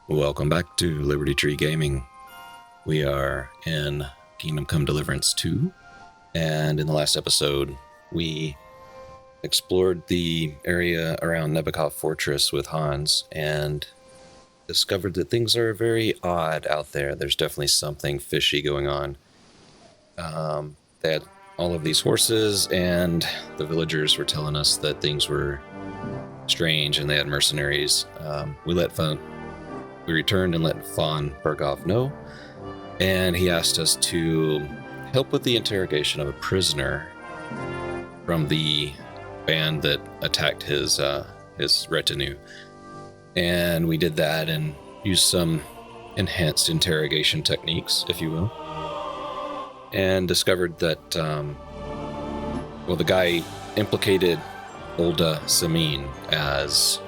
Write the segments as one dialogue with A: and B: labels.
A: Welcome back to Liberty Tree Gaming. We are in Kingdom Come Deliverance II, and in the last episode, we explored the area around Nebakov Fortress with Hans and discovered that things are very odd out there. There's definitely something fishy going on. They had all of these horses, and the villagers were telling us that things were strange, and they had mercenaries. We returned and let von Bergow know, and he asked us to help with the interrogation of a prisoner from the band that attacked his retinue. And we did that and used some enhanced interrogation techniques, if you will, and discovered that, the guy implicated Olda Semine as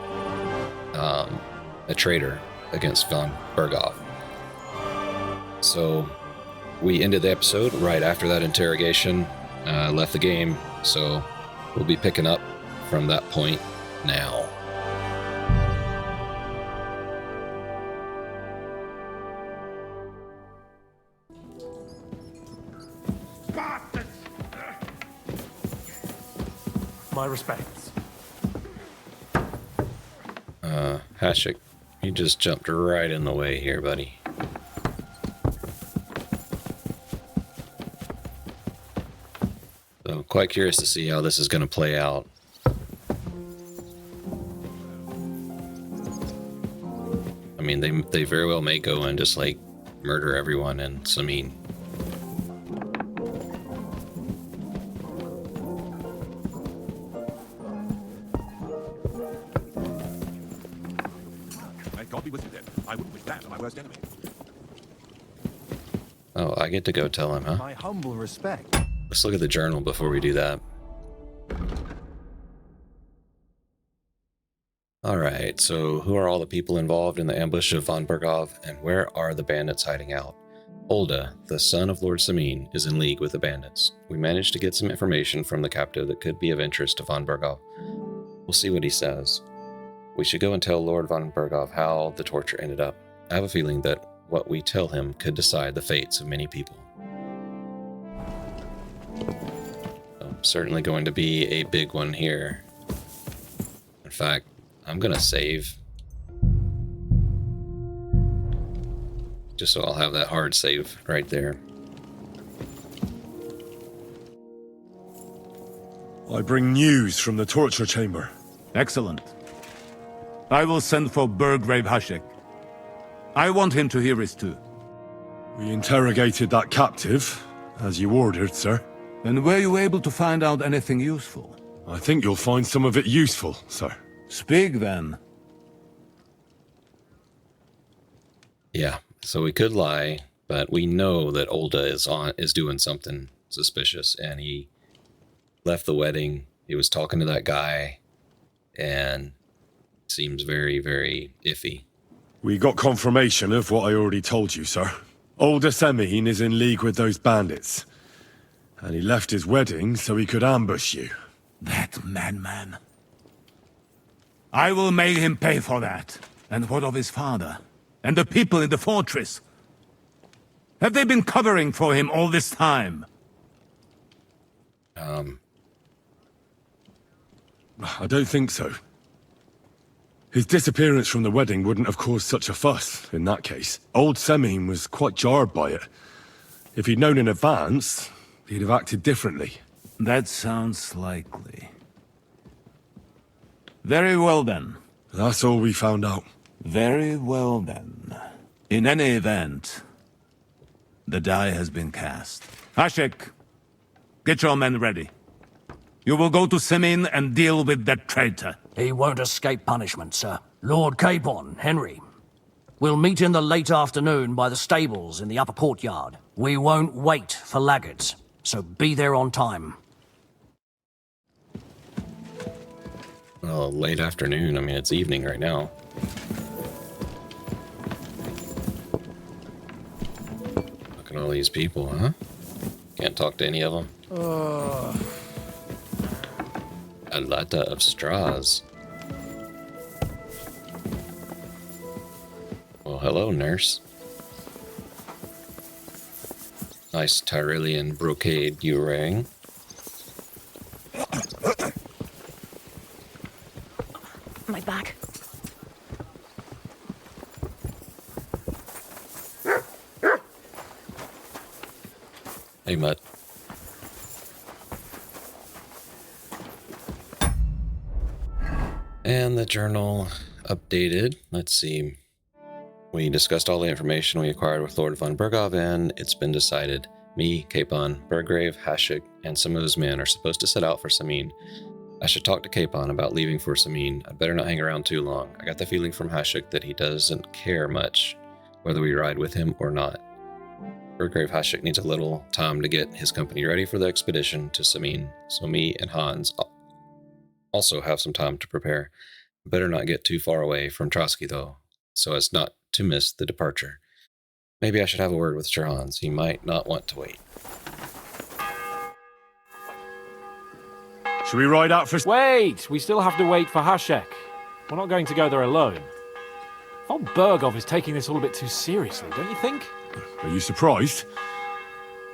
A: a traitor against von Bergow. So we ended the episode right after that interrogation, left the game, so we'll be picking up from that point now.
B: My respects.
A: Hashek, you just jumped right in the way here, buddy. So, quite curious to see how this is going to play out. I mean, they very well may go and just, like, murder everyone in Semine. Oh, I get to go tell him, huh?
B: My humble respect.
A: Let's look at the journal before we do that. Alright, so who are all the people involved in the ambush of von Bergow, and where are the bandits hiding out? Olda, the son of Lord Semine, is in league with the bandits. We managed to get some information from the captive that could be of interest to von Bergow. We'll see what he says. We should go and tell Lord von Bergow how the torture ended up. I have a feeling that what we tell him could decide the fates of many people. Certainly going to be a big one here. In fact, I'm gonna save. Just so I'll have that hard save right there.
C: I bring news from the torture chamber.
D: Excellent. I will send for Burgrave Hashek. I want him to hear it too.
C: We interrogated that captive, as you ordered, sir.
D: And were you able to find out anything useful?
C: I think you'll find some of it useful, sir.
D: Speak then.
A: Yeah, so we could lie, but we know that Olda is doing something suspicious, and he left the wedding. He was talking to that guy, and seems very, very iffy.
C: We got confirmation of what I already told you, sir. Olda Semine is in league with those bandits. And he left his wedding so he could ambush you.
D: That madman. I will make him pay for that. And what of his father? And the people in the fortress? Have they been covering for him all this time?
C: I don't think so. His disappearance from the wedding wouldn't have caused such a fuss, in that case. Old Semine was quite jarred by it. If he'd known in advance, he'd have acted differently.
D: That sounds likely. Very well then.
C: That's all we found out.
D: Very well then. In any event, the die has been cast. Hashek, get your men ready. You will go to Semine and deal with that traitor.
E: He won't escape punishment, sir. Lord Capon, Henry. We'll meet in the late afternoon by the stables in the upper courtyard. We won't wait for laggards, so be there on time.
A: Well, late afternoon. I mean, it's evening right now. Look at all these people, huh? Can't talk to any of them. A lot of straws. Well, hello, nurse. Nice Tyrolean brocade you're wearing.
F: My back.
A: Hey, Mutt. And the journal updated. Let's see. We discussed all the information we acquired with Lord von Bergow, and it's been decided. Me, Capon, Burgrave, Hashek, and some of his men are supposed to set out for Semine. I should talk to Capon about leaving for Semine. I'd better not hang around too long. I got the feeling from Hashek that he doesn't care much whether we ride with him or not. Burgrave Hashek needs a little time to get his company ready for the expedition to Semine, so me and Hans also have some time to prepare. Better not get too far away from Trosky, though, so as not to miss the departure. Maybe I should have a word with Sir Hans. He might not want to wait.
C: Should we ride out for...
B: Wait! We still have to wait for Hashek. We're not going to go there alone. Von Bergow is taking this all a bit too seriously, don't you think?
C: Are you surprised?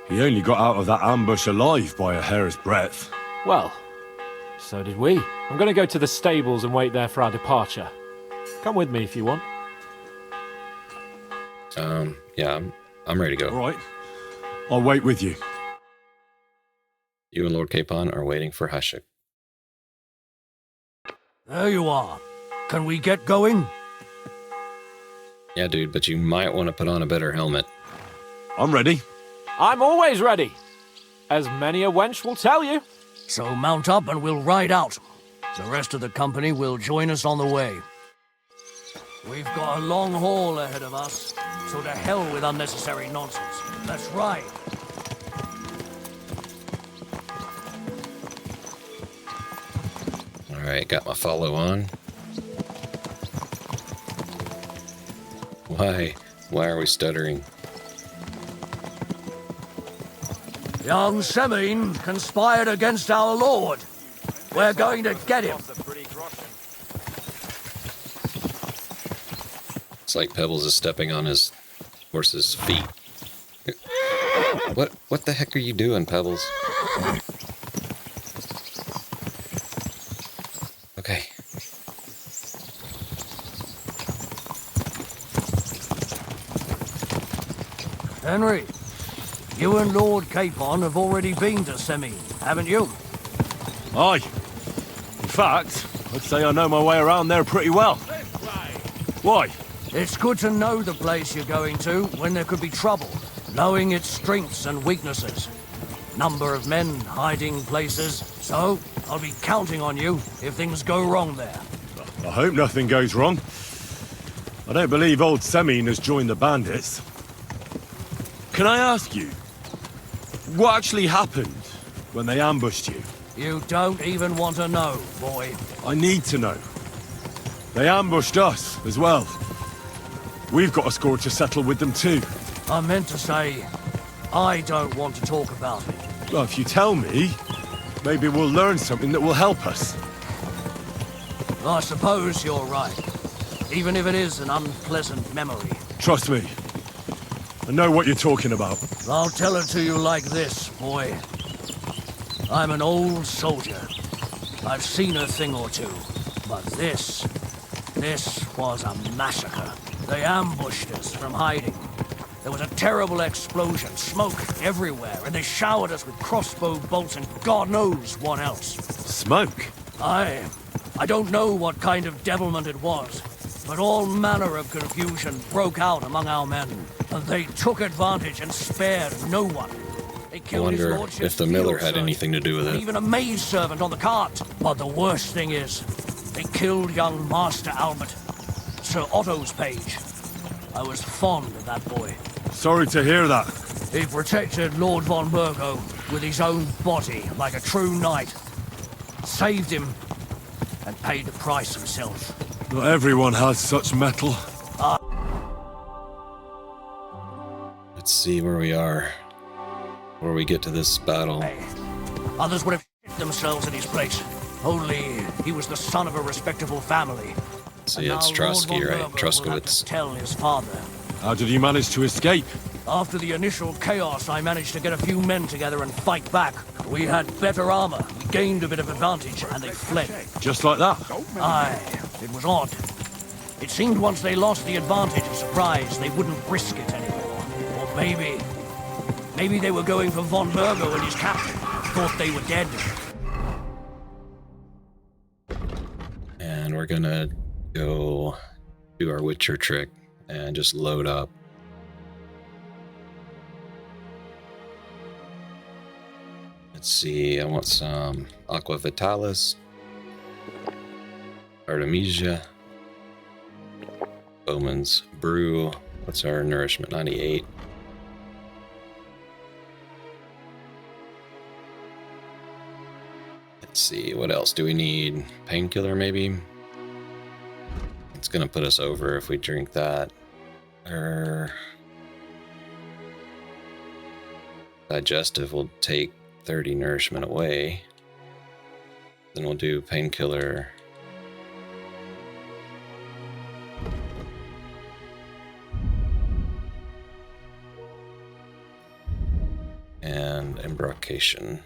C: He only got out of that ambush alive by a hair's breadth.
B: Well, so did we. I'm going to go to the stables and wait there for our departure. Come with me if you want.
A: Yeah, I'm ready to go.
C: All right. I'll wait with you.
A: You and Lord Capon are waiting for Hashek.
E: There you are. Can we get going?
A: Yeah, dude, but you might want to put on a better helmet.
C: I'm ready.
B: I'm always ready, as many a wench will tell you.
E: So mount up and we'll ride out. The rest of the company will join us on the way. We've got a long haul ahead of us, so to hell with unnecessary nonsense. Let's ride.
A: Alright, got my follow on. Why are we stuttering?
E: Young Semine conspired against our lord. We're going to get him.
A: It's like Pebbles is stepping on his horse's feet. What the heck are you doing, Pebbles? Okay.
E: Henry, you and Lord Capon have already been to Semine, haven't you?
C: Aye. In fact, I'd say I know my way around there pretty well. Why?
E: It's good to know the place you're going to when there could be trouble, knowing its strengths and weaknesses. Number of men, hiding places, so I'll be counting on you if things go wrong there.
C: I hope nothing goes wrong. I don't believe old Semine has joined the bandits. Can I ask you, what actually happened when they ambushed you?
E: You don't even want to know, boy.
C: I need to know. They ambushed us as well. We've got a score to settle with them too.
E: I meant to say, I don't want to talk about it.
C: Well, if you tell me, maybe we'll learn something that will help us.
E: I suppose you're right, even if it is an unpleasant memory.
C: Trust me. I know what you're talking about.
E: I'll tell it to you like this, boy. I'm an old soldier. I've seen a thing or two. But this was a massacre. They ambushed us from hiding. There was a terrible explosion, smoke everywhere, and they showered us with crossbow bolts and God knows what else.
C: Smoke?
E: I don't know what kind of devilment it was, but all manner of confusion broke out among our men, and they took advantage and spared no one. They
A: I
E: killed his
A: wonder
E: lordship's
A: if the miller
E: field
A: had
E: surgeon,
A: anything to do with
E: and
A: it.
E: even a maidservant on the cart. But the worst thing is, they killed young Master Albert, Sir Otto's page. I was fond of that boy.
C: Sorry to hear that.
E: He protected Lord von Bergow with his own body like a true knight. Saved him and paid the price himself.
C: Not everyone has such metal.
A: Let's see where we are. Where we get to this battle.
E: Others would have shit themselves in his place. Only he was the son of a respectable family.
A: See, it's Trosky, right? Troskowitz.
E: Tell his father.
C: How did you manage to escape?
E: After the initial chaos, I managed to get a few men together and fight back. We had better armor, we gained a bit of advantage, and they fled.
C: Just like that?
E: Aye, it was odd. It seemed once they lost the advantage of surprise, they wouldn't risk it anymore. Or maybe they were going for von Bergow and his captain. Thought they were dead.
A: And we're gonna go do our Witcher trick and just load up. Let's see, I want some Aqua Vitalis, Artemisia, Bowman's Brew. What's our nourishment? 98. Let's see, what else do we need? Painkiller, maybe? It's gonna put us over if we drink that. Digestive will take 30 nourishment away. Then we'll do painkiller. And embarkation.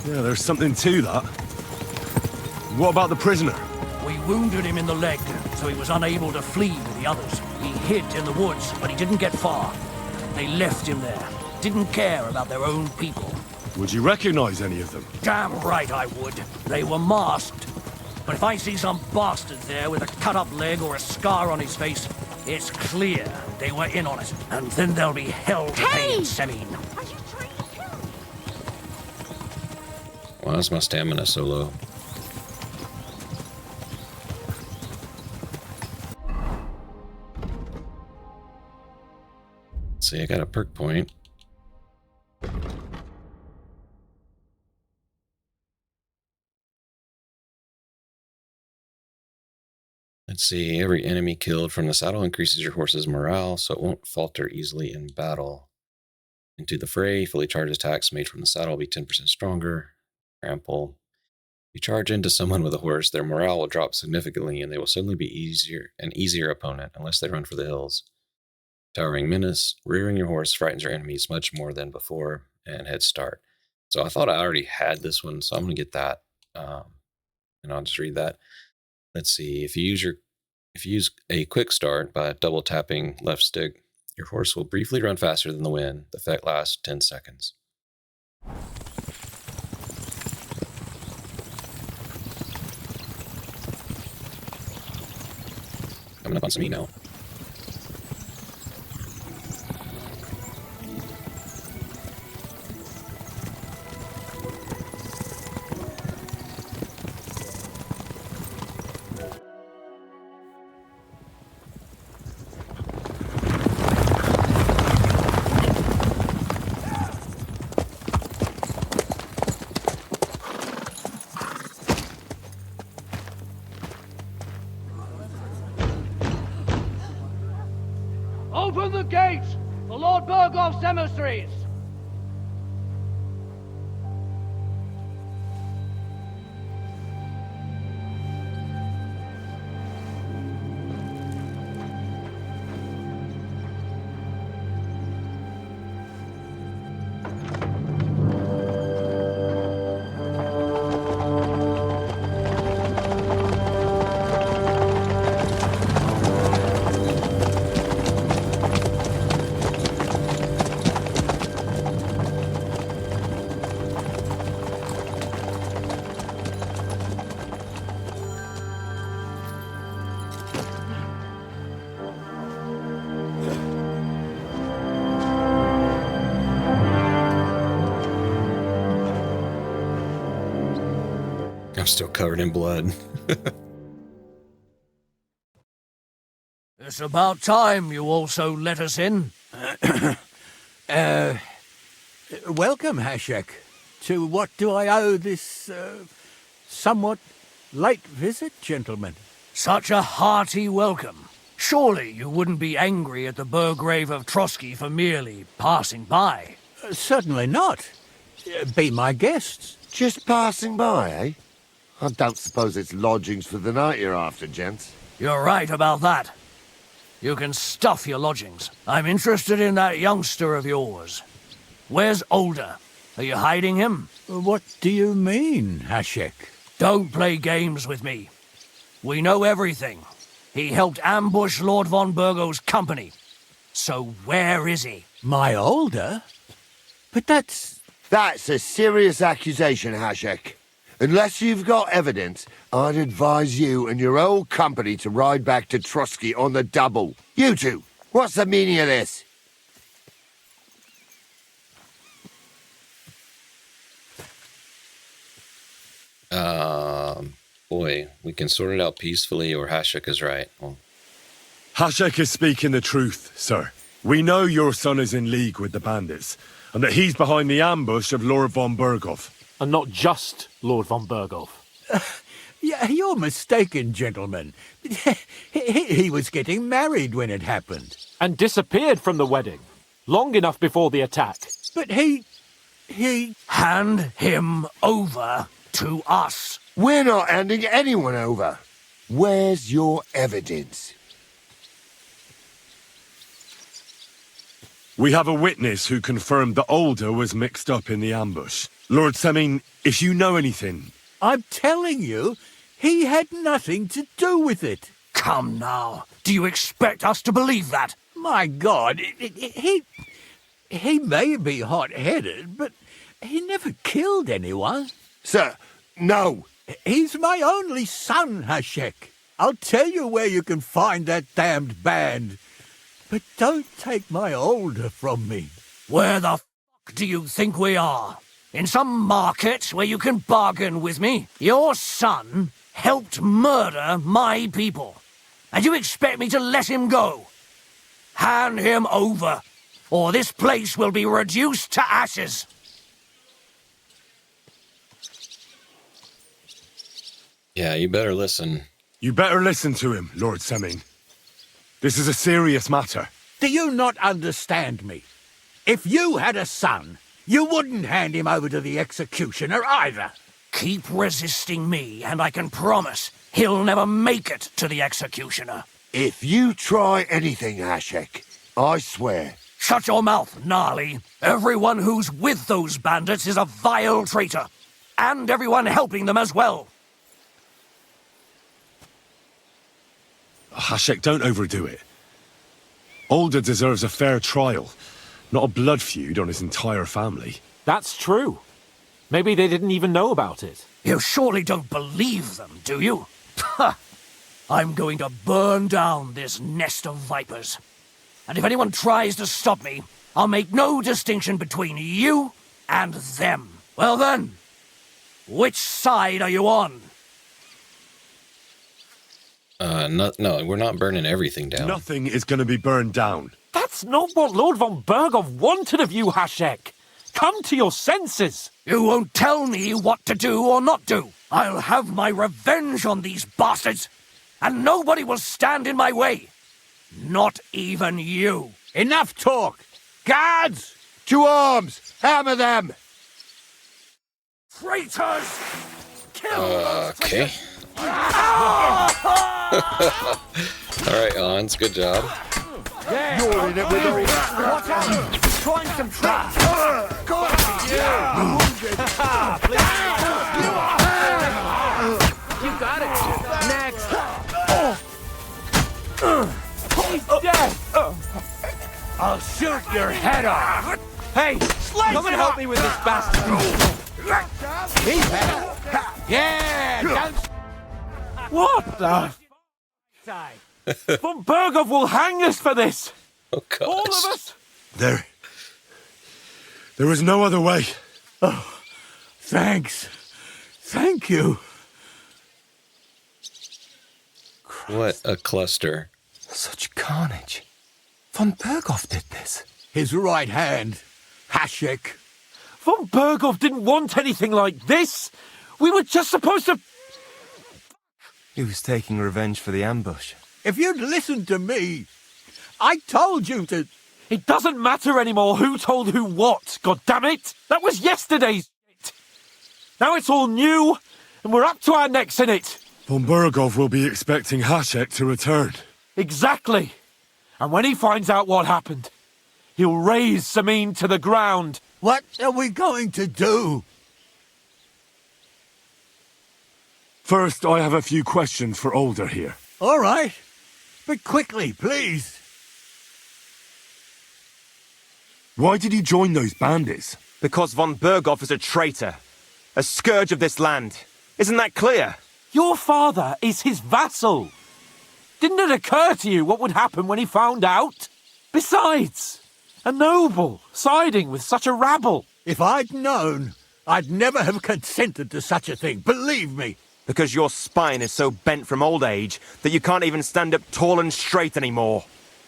C: Yeah, there's something to that. What about the prisoner?
E: We wounded him in the leg, so he was unable to flee with the others. He hid in the woods, but he didn't get far. They left him there. Didn't care about their own people.
C: Would you recognize any of them?
E: Damn right I would. They were masked. But if I see some bastard there with a cut-up leg or a scar on his face, it's clear they were in on it. And then there'll be hell to pay in Semine.
F: Are you trying to kill me?
A: Why is my stamina so low? Let's see, I got a perk point. Let's see, every enemy killed from the saddle increases your horse's morale, so it won't falter easily in battle. Into the fray, fully charged attacks made from the saddle will be 10% stronger. Trample. If you charge into someone with a horse, their morale will drop significantly, and they will suddenly be an easier opponent, unless they run for the hills. Towering menace. Rearing your horse frightens your enemies much more than before, and head start. So I thought I already had this one, so I'm going to get that, and I'll just read that. Let's see, if you use a quick start by double tapping left stick, your horse will briefly run faster than the wind. The effect lasts 10 seconds. Coming up on some email.
E: Open the gate! The Lord Burgrav's emissaries!
A: I'm still covered in blood.
E: It's about time you also let us in.
G: Welcome, Hashek. To what do I owe this, somewhat Late visit, gentlemen.
E: Such a hearty welcome. Surely you wouldn't be angry at the Burgrave of Trosky for merely passing by.
G: Certainly not. Be my guests.
H: Just passing by, eh? I don't suppose it's lodgings for the night you're after, gents.
E: You're right about that. You can stuff your lodgings. I'm interested in that youngster of yours. Where's Olda? Are you hiding him?
G: What do you mean, Hashek?
E: Don't play games with me. We know everything. He helped ambush Lord von Bergow's company. So where is he?
G: My Olda? But that's...
H: That's a serious accusation, Hashek. Unless you've got evidence, I'd advise you and your whole company to ride back to Trosky on the double. You two, what's the meaning of this?
A: Boy, we can sort it out peacefully, or Hashek is right. Well,
C: Hashek is speaking the truth, sir. We know your son is in league with the bandits, and that he's behind the ambush of Lord von Bergow.
B: And not just Lord von Bergow.
G: Yeah, you're mistaken, gentlemen. He was getting married when it happened.
B: And disappeared from the wedding. Long enough before the attack.
G: But he...
E: Hand him over to us.
H: We're not handing anyone over. Where's your evidence?
C: We have a witness who confirmed that Olda was mixed up in the ambush. Lord Semine, if you know anything...
G: I'm telling you, he had nothing to do with it.
E: Come now. Do you expect us to believe that?
G: My God, he may be hot-headed, but he never killed anyone.
H: Sir, no.
G: He's my only son, Hashek. I'll tell you where you can find that damned band. But don't take my Olda from me.
E: Where the fuck do you think we are? In some market where you can bargain with me? Your son helped murder my people. And you expect me to let him go? Hand him over, or this place will be reduced to ashes.
A: yeah, you better listen.
C: You better listen to him, Lord Semine. This is a serious matter.
G: Do you not understand me? If you had a son, you wouldn't hand him over to the executioner either.
E: Keep resisting me, and I can promise he'll never make it to the executioner.
H: If you try anything, Hashek, I swear.
E: Shut your mouth, Gnarly. Everyone who's with those bandits is a vile traitor. And everyone helping them as well.
C: Hashek, don't overdo it. Olda deserves a fair trial, not a blood feud on his entire family.
B: That's true. Maybe they didn't even know about it.
E: You surely don't believe them, do you? Ha! I'm going to burn down this nest of vipers. And if anyone tries to stop me, I'll make no distinction between you and them. Well then, which side are you on?
A: No, we're not burning everything down.
C: Nothing is going to be burned down.
B: That's not what Lord von Bergow wanted of you, Hashek. Come to your senses.
E: You won't tell me what to do or not do. I'll have my revenge on these bastards, and nobody will stand in my way. Not even you.
G: Enough talk! Guards!
H: To arms! Hammer them!
E: Traitors! Kill those
A: Okay.
E: traitors!
A: Alright, Hans, good job.
H: You're in it with all that.
E: Watch out! He's trying some tricks!
B: You got it. Next. He's dead.
E: I'll shoot your head off!
B: Hey, come and help me with this bastard.
G: Yeah, don't...
B: What the? Von Bergow will hang us for this.
A: Oh, gosh.
B: All of us.
C: There is no other way.
G: Thanks. Thank you.
A: What a cluster.
I: Such carnage. Von Bergow did this.
G: His right hand, Hashek.
B: Von Bergow didn't want anything like this. We were just supposed to...
I: He was taking revenge for the ambush.
G: If you'd listened to me, I told you to...
B: It doesn't matter anymore who told who what, God damn it! That was yesterday's shit! Now it's all new, and we're up to our necks in it!
C: Von Bergow will be expecting Hashek to return.
B: Exactly! And when he finds out what happened, he'll raze Semine to the ground.
G: What are we going to do?
C: First, I have a few questions for Olda here.
G: All right. But quickly, please.
C: Why did he join those bandits?
I: Because von Bergow is a traitor. A scourge of this land. Isn't that clear?
B: Your father is his vassal. Didn't it occur to you what would happen when he found out? Besides, a noble siding with such a rabble.
G: If I'd known, I'd never have consented to such a thing, believe me.
I: Because your spine is so bent from old age that you can't even stand up tall and straight anymore.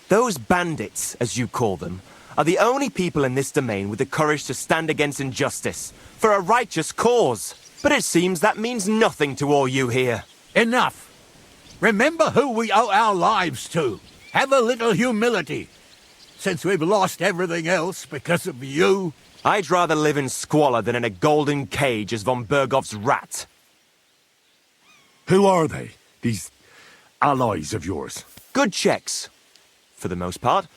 I: Those bandits, as you call them, are the only people in this domain with the courage to stand against injustice, for a righteous cause. But it seems that means nothing to all you here.
G: Enough. Remember who we owe our lives to. Have a little humility. Since we've lost everything else because of you.
I: I'd rather live in squalor than in a golden cage as von Bergow's rat.
C: Who are they, these allies of yours?
I: Good checks, for the most part.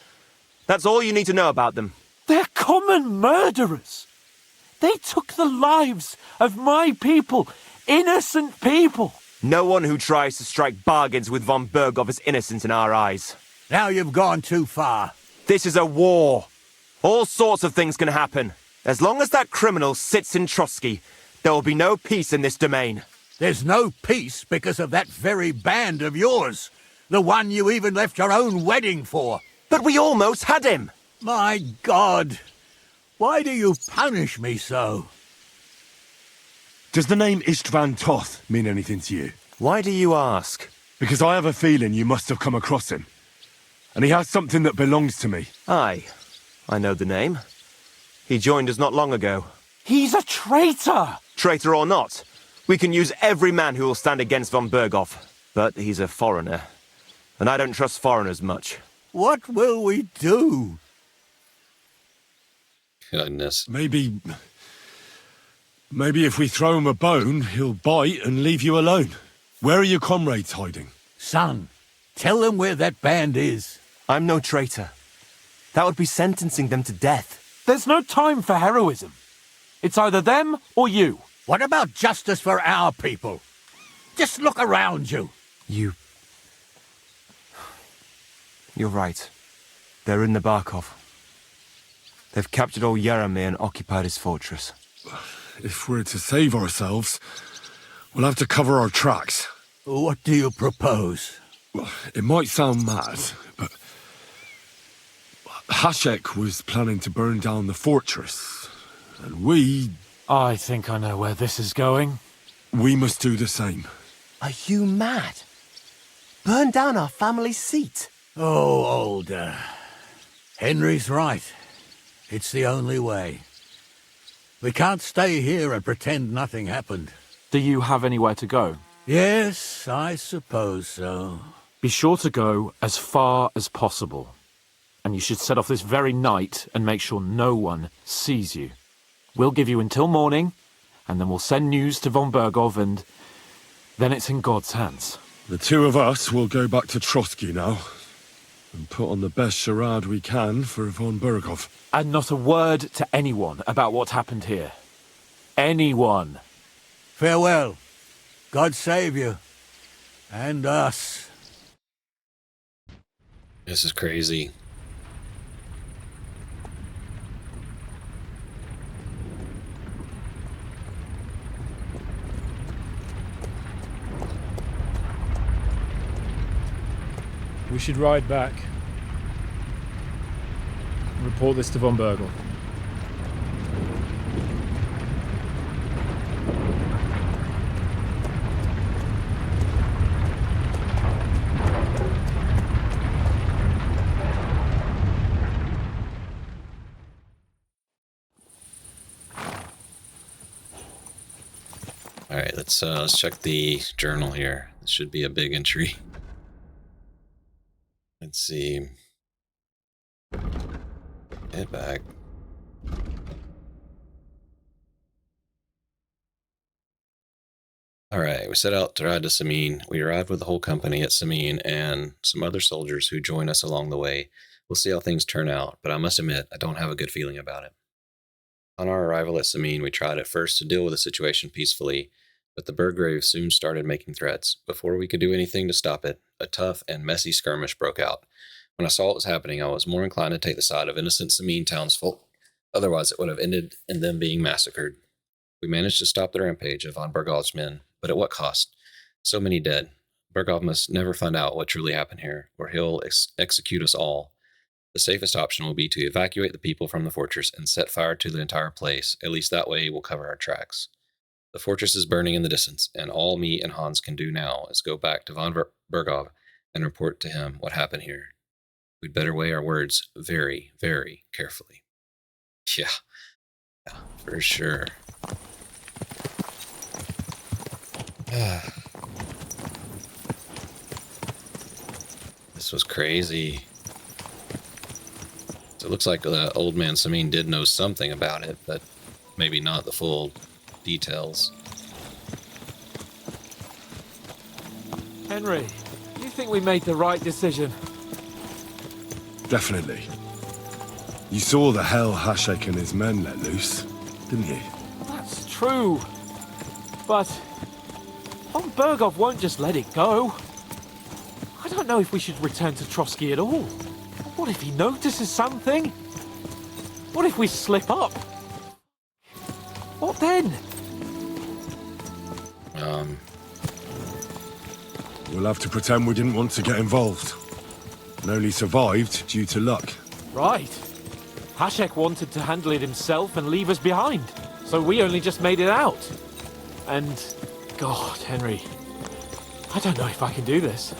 I: That's all you need to know about them.
B: They're common murderers. They took the lives of my people, innocent people.
I: No one who tries to strike bargains with von Bergow is innocent in our eyes.
G: Now you've gone too far.
I: This is a war. All sorts of things can happen. As long as that criminal sits in Trosky, there will be no peace in this domain.
G: There's no peace because of that very band of yours. The one you even left your own wedding for.
I: But we almost had him.
G: My God. Why do you punish me so?
C: Does the name Istvan Toth mean anything to you?
I: Why do you ask?
C: Because I have a feeling you must have come across him. And he has something that belongs to me.
I: Aye, I know the name. He joined us not long ago.
B: He's a traitor!
I: Traitor or not, we can use every man who will stand against von Bergow. But he's a foreigner, and I don't trust foreigners much.
G: What will we do?
A: Goodness.
C: Maybe if we throw him a bone, he'll bite and leave you alone. Where are your comrades hiding?
G: Son, tell them where that band is.
I: I'm no traitor. That would be sentencing them to death.
B: There's no time for heroism. It's either them or you.
G: What about justice for our people? Just look around you.
I: You're right. They're in Nebakov. They've captured old Jaromier and occupied his fortress.
C: If we're to save ourselves, we'll have to cover our tracks.
G: What do you propose?
C: Well, it might sound mad, but Hashek was planning to burn down the fortress, and
B: I think I know where this is going.
C: we must do the same.
I: Are you mad? Burn down our family seat?
G: Oh, Olda. Henry's right. It's the only way. We can't stay here and pretend nothing happened.
B: Do you have anywhere to go?
G: Yes, I suppose so.
B: Be sure to go as far as possible. And you should set off this very night and make sure no one sees you. We'll give you until morning, and then we'll send news to von Bergow, and then it's in God's hands.
C: The two of us will go back to Trosky now, and put on the best charade we can for von Bergow.
B: And not a word to anyone about what happened here. Anyone.
G: Farewell. God save you. And us.
A: This is crazy.
J: We should ride back. Report this to von Bergow.
A: All right, let's check the journal here. This should be a big entry. Let's see. Head back. Alright, we set out to ride to Semine. We arrived with the whole company at Semine and some other soldiers who join us along the way. We'll see how things turn out, but I must admit, I don't have a good feeling about it. On our arrival at Semine, we tried at first to deal with the situation peacefully, but the Burgrave soon started making threats. Before we could do anything to stop it, a tough and messy skirmish broke out. When I saw what was happening, I was more inclined to take the side of innocent Semine townsfolk. Otherwise, it would have ended in them being massacred. We managed to stop the rampage of von Bergow's men, but at what cost? So many dead. Bergow must never find out what truly happened here, or he'll execute us all. The safest option will be to evacuate the people from the fortress and set fire to the entire place. At least that way we'll cover our tracks. The fortress is burning in the distance, and all me and Hans can do now is go back to von Bergow and report to him what happened here. We'd better weigh our words very, very carefully. Yeah, for sure. This was crazy. So it looks like the old man Semine did know something about it, but maybe not the full details.
B: Henry, do you think we made the right decision?
C: Definitely. You saw the hell Hashek and his men let loose, didn't you?
B: That's true. But von Bergow won't just let it go. I don't know if we should return to Trosky at all. What if he notices something? What if we slip up? What then?
C: We'll have to pretend we didn't want to get involved. And only survived due to luck.
B: Right. Hashek wanted to handle it himself and leave us behind. So we only just made it out. And, God, Henry, I don't know if I can do this.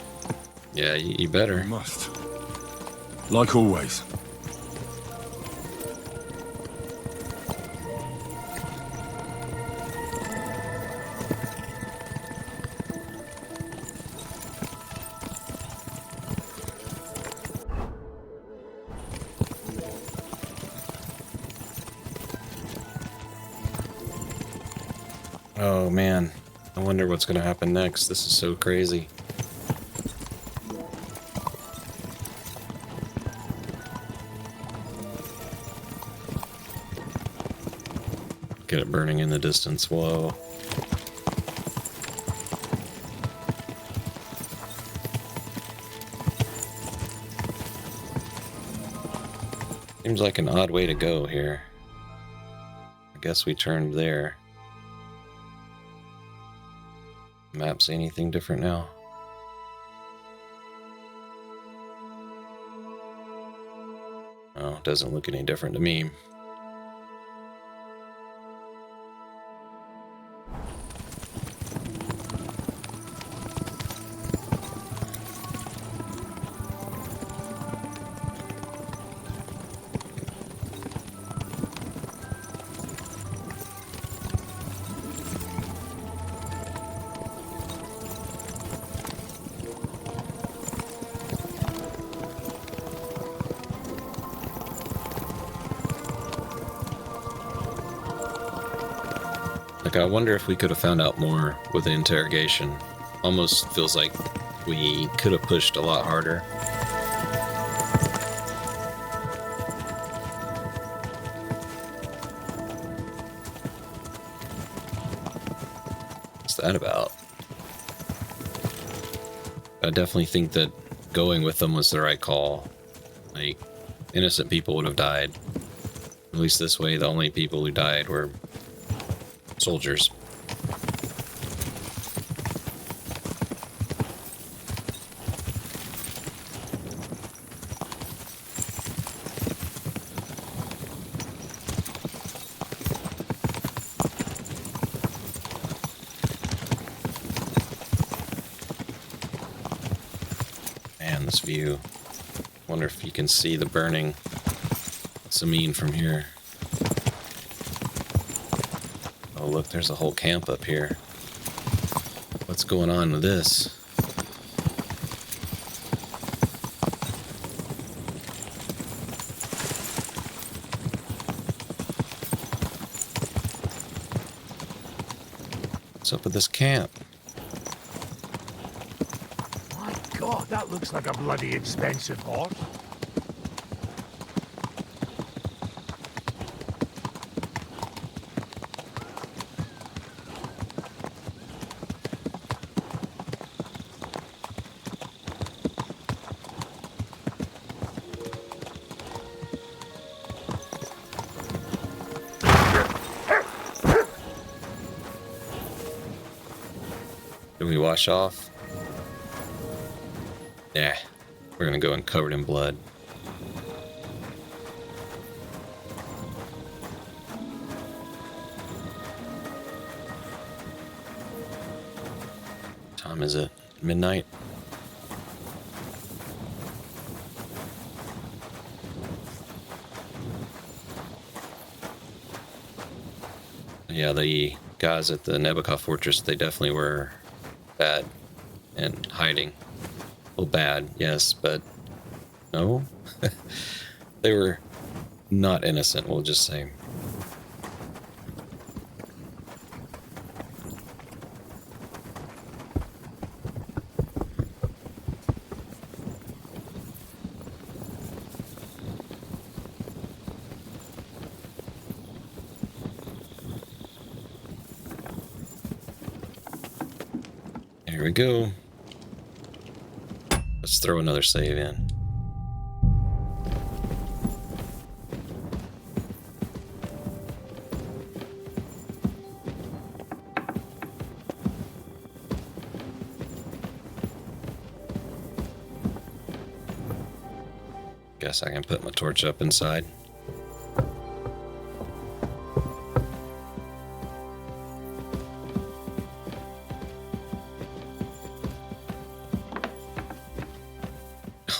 A: Yeah, you better.
C: You must. Like always.
A: Oh man, I wonder what's going to happen next. This is so crazy. Get it burning in the distance. Whoa. Seems like an odd way to go here. I guess we turned there. Map say anything different now? Oh, doesn't look any different to me. Like, I wonder if we could have found out more with the interrogation. Almost feels like we could have pushed a lot harder. What's that about? I definitely think that going with them was the right call. Like, innocent people would have died. At least this way, the only people who died were soldiers. Man, this view. Wonder if you can see the burning Semine from here. Oh, look, there's a whole camp up here. What's going on with this? What's up with this camp?
K: My God, that looks like a bloody expensive horse.
A: Do we wash off? Nah, we're gonna go in covered in blood. Time is it? Midnight? Yeah, the guys at the Nebakov fortress, they definitely were bad and hiding. Well, bad, yes, but no. They were not innocent, we'll just say. Here we go. Let's throw another save in. Guess I can put my torch up inside.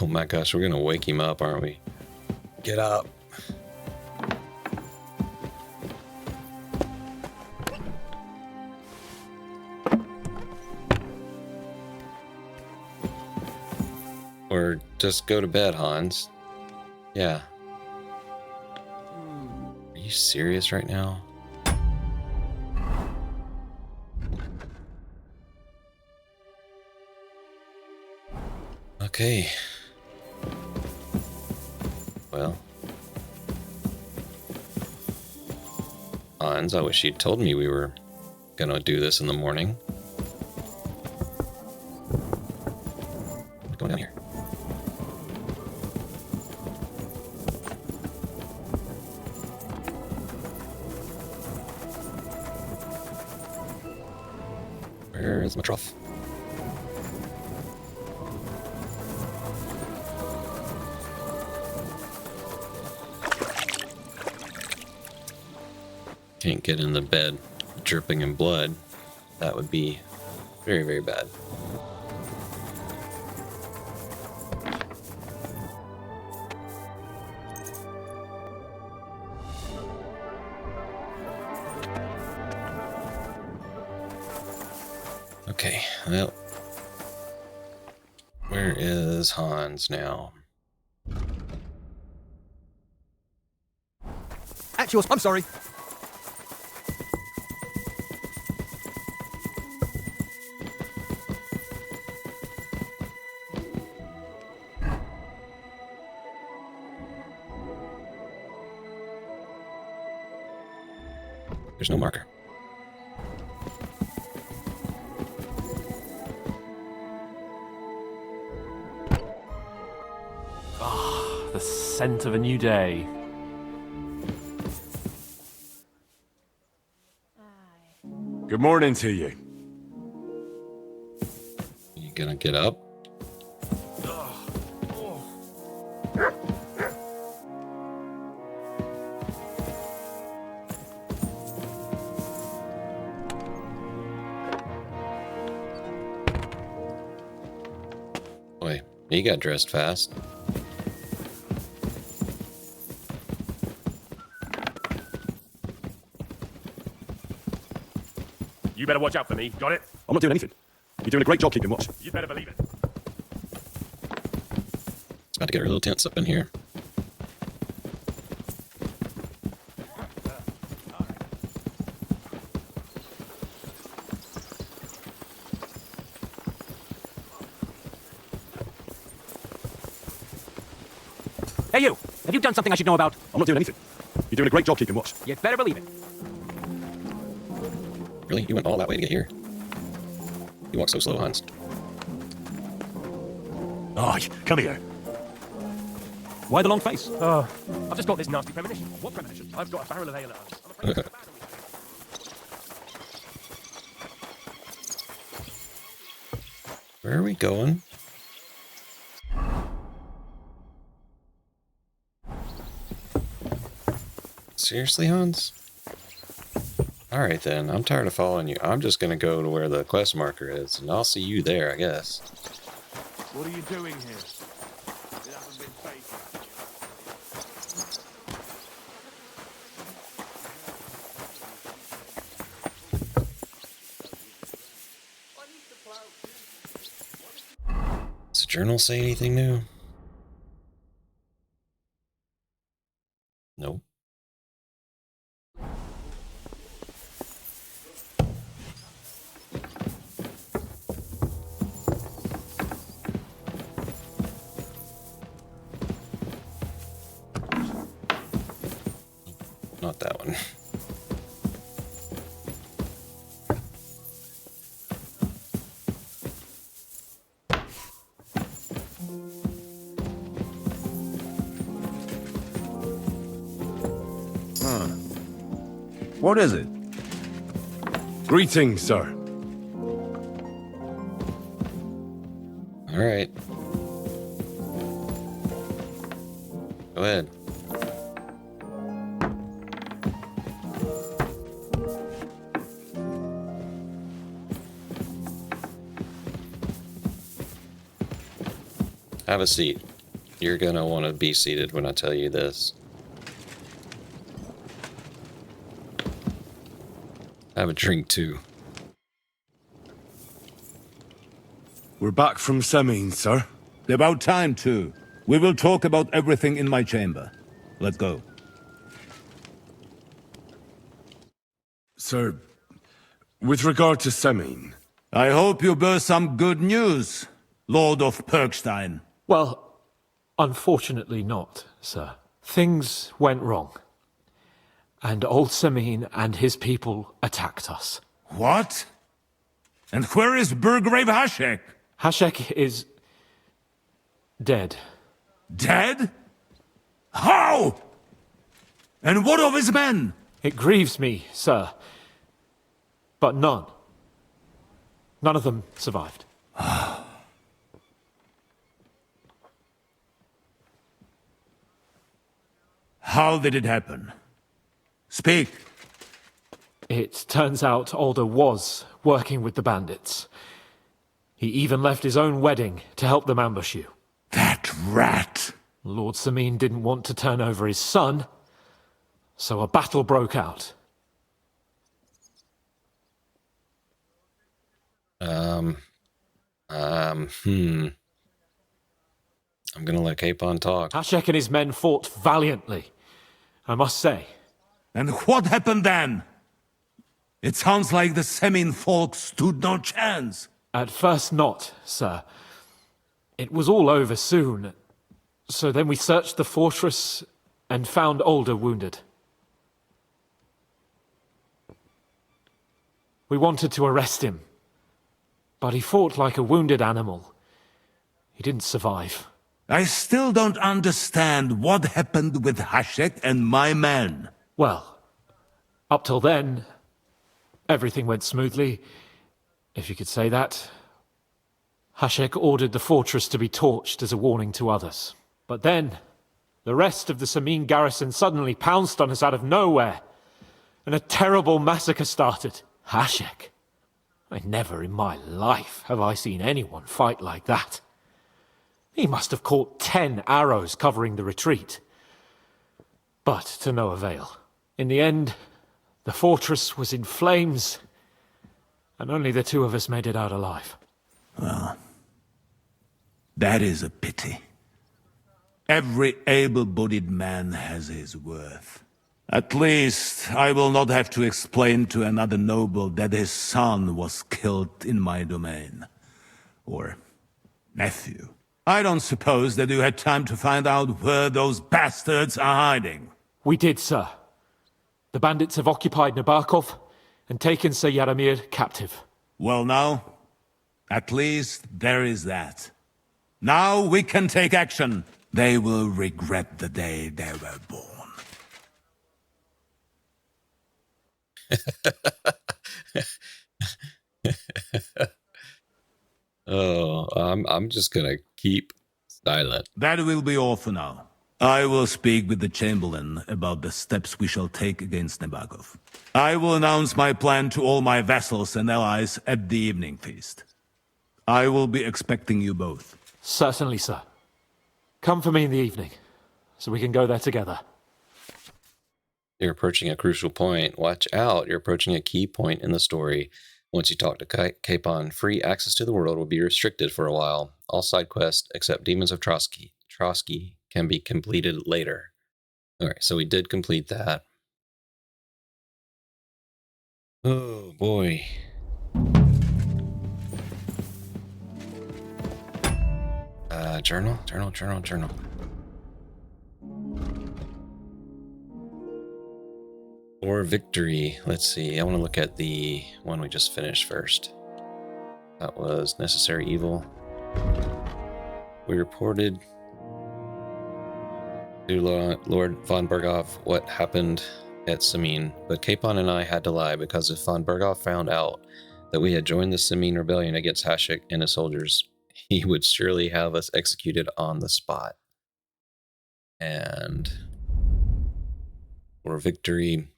A: Oh my gosh, we're gonna wake him up, aren't we? Get up. Or just go to bed, Hans. Yeah. Are you serious right now? Okay. Well, Hans, I wish you'd told me we were gonna do this in the morning. What's going on here? Where is my trough? Can't get in the bed dripping in blood. That would be very, very bad. Okay, well, where is Hans now?
L: At yours, I'm sorry.
A: There's no marker.
B: Ah, the scent of a new day.
C: Good morning to you.
A: You gonna get up? Boy, he got dressed fast.
M: You better watch out for me, got it?
C: I'm not doing anything. You're doing a great job keeping watch.
M: You better believe it.
A: It's about to get our little tents up in here.
B: Hey you! Have you done something I should know about?
C: I'm not doing anything. You're doing a great job keeping watch.
B: You'd better believe it.
A: Really? You went all that way to get here? You walk so slow, Hans.
K: Oh, come here.
B: Why the long face?
M: I've just got this nasty premonition. What premonition? I've got a barrel of ale at home. I'm afraid it's a bad one.
A: Where are we going? Seriously, Hans? Alright then, I'm tired of following you. I'm just gonna go to where the quest marker is, and I'll see you there, I guess.
D: What are you doing here? You haven't been faithful.
A: Does the journal say anything new? Nope. Not that one.
D: What is it?
C: Greetings, sir.
A: All right. Go ahead. Have a seat. You're gonna want to be seated when I tell you this. Have a drink too.
C: We're back from Semine, sir.
D: About time, too. We will talk about everything in my chamber. Let's go.
C: Sir, with regard to Semine,
D: I hope you bear some good news, Lord of Perkstein.
B: Well, unfortunately not, sir. Things went wrong. And old Semine and his people attacked us.
D: What? And where is Burgrave Hashek?
B: Hashek is dead.
D: Dead? How? And what of his men?
B: It grieves me, sir. But none of them survived.
D: How did it happen? Speak.
B: It turns out Olda was working with the bandits. He even left his own wedding to help them ambush you.
D: That rat!
B: Lord Semine didn't want to turn over his son, so a battle broke out.
A: I'm gonna let Capon talk.
B: Hashek and his men fought valiantly, I must say.
D: And what happened then? It sounds like the Semine folk stood no chance.
B: At first not, sir. It was all over soon. So then we searched the fortress and found Olda wounded. We wanted to arrest him, but he fought like a wounded animal. He didn't survive.
D: I still don't understand what happened with Hashek and my men.
B: Well, up till then, everything went smoothly, if you could say that. Hashek ordered the fortress to be torched as a warning to others. But then, the rest of the Semine garrison suddenly pounced on us out of nowhere, and a terrible massacre started. Hashek? Never in my life have I seen anyone fight like that. He must have caught 10 arrows covering the retreat. But to no avail. In the end, the fortress was in flames, and only the two of us made it out alive.
D: Well, that is a pity. Every able-bodied man has his worth. At least, I will not have to explain to another noble that his son was killed in my domain. Or nephew. I don't suppose that you had time to find out where those bastards are hiding.
B: We did, sir. The bandits have occupied Nebakov and taken Sir Jaromier captive.
D: Well now, at least there is that. Now we can take action. They will regret the day they were born.
A: Oh, I'm just gonna keep silent.
D: That will be all for now. I will speak with the Chamberlain about the steps we shall take against Nebakov. I will announce my plan to all my vassals and allies at the evening feast. I will be expecting you both.
B: Certainly, sir. Come for me in the evening, so we can go there together.
A: You're approaching a crucial point. Watch out, you're approaching a key point in the story. Once you talk to Capon, free access to the world will be restricted for a while. All side quests, except Demons of Trosky, can be completed later. Alright, so we did complete that. Oh, boy. Journal. For victory, let's see. I want to look at the one we just finished first. That was Necessary Evil. We reported to Lord von Bergow what happened at Semine, but Capon and I had to lie because if von Bergow found out that we had joined the Semine rebellion against Hashek and his soldiers, he would surely have us executed on the spot. And for victory,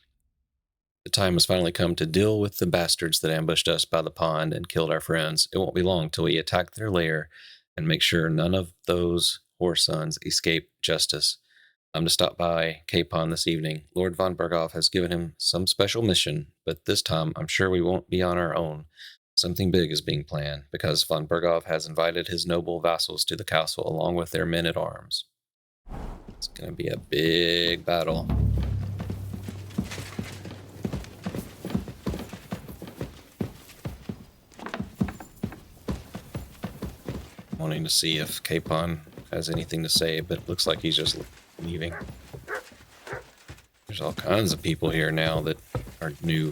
A: the time has finally come to deal with the bastards that ambushed us by the pond and killed our friends. It won't be long till we attack their lair and make sure none of those whoresons escape justice. I'm to stop by Capon this evening. Lord von Bergow has given him some special mission, but this time I'm sure we won't be on our own. Something big is being planned, because von Bergow has invited his noble vassals to the castle along with their men-at-arms. It's going to be a big battle. Wanting to see if Capon has anything to say, but it looks like he's just leaving. There's all kinds of people here now that are new.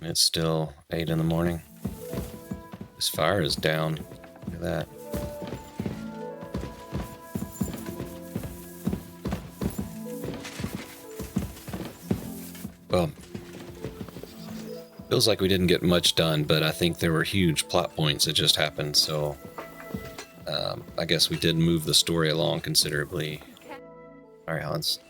A: It's still 8 in the morning. This fire is down. Look at that. Well, feels like we didn't get much done, but I think there were huge plot points that just happened, so I guess we did move the story along considerably. Alright, Hans.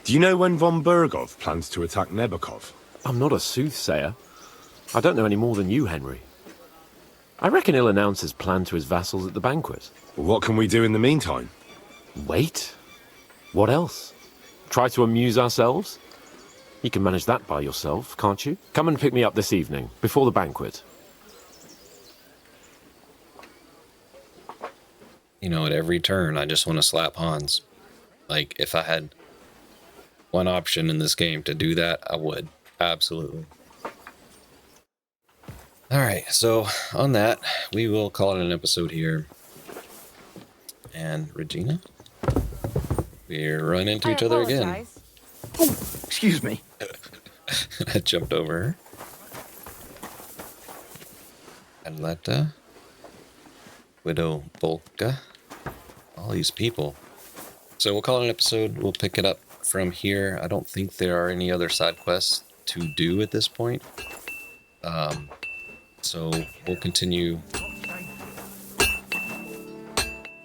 C: Do you know when von Bergow plans to attack Nebakov?
B: I'm not a soothsayer. I don't know any more than you, Henry. I reckon he'll announce his plan to his vassals at the banquet.
C: Well, what can we do in the meantime?
B: Wait? What else? Try to amuse ourselves? You can manage that by yourself, can't you? Come and pick me up this evening, before the banquet.
A: You know, at every turn, I just want to slap Hans. Like, if I had one option in this game to do that, I would. Absolutely. Alright, so on that, we will call it an episode here. And Regina? We're running into each other again.
K: Oh, excuse me.
A: I jumped over her. Aletta. Widow Bolka. All these people. So we'll call it an episode. We'll pick it up from here. I don't think there are any other side quests to do at this point. So we'll continue.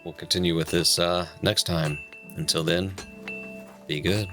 A: We'll continue with this next time. Until then, be good.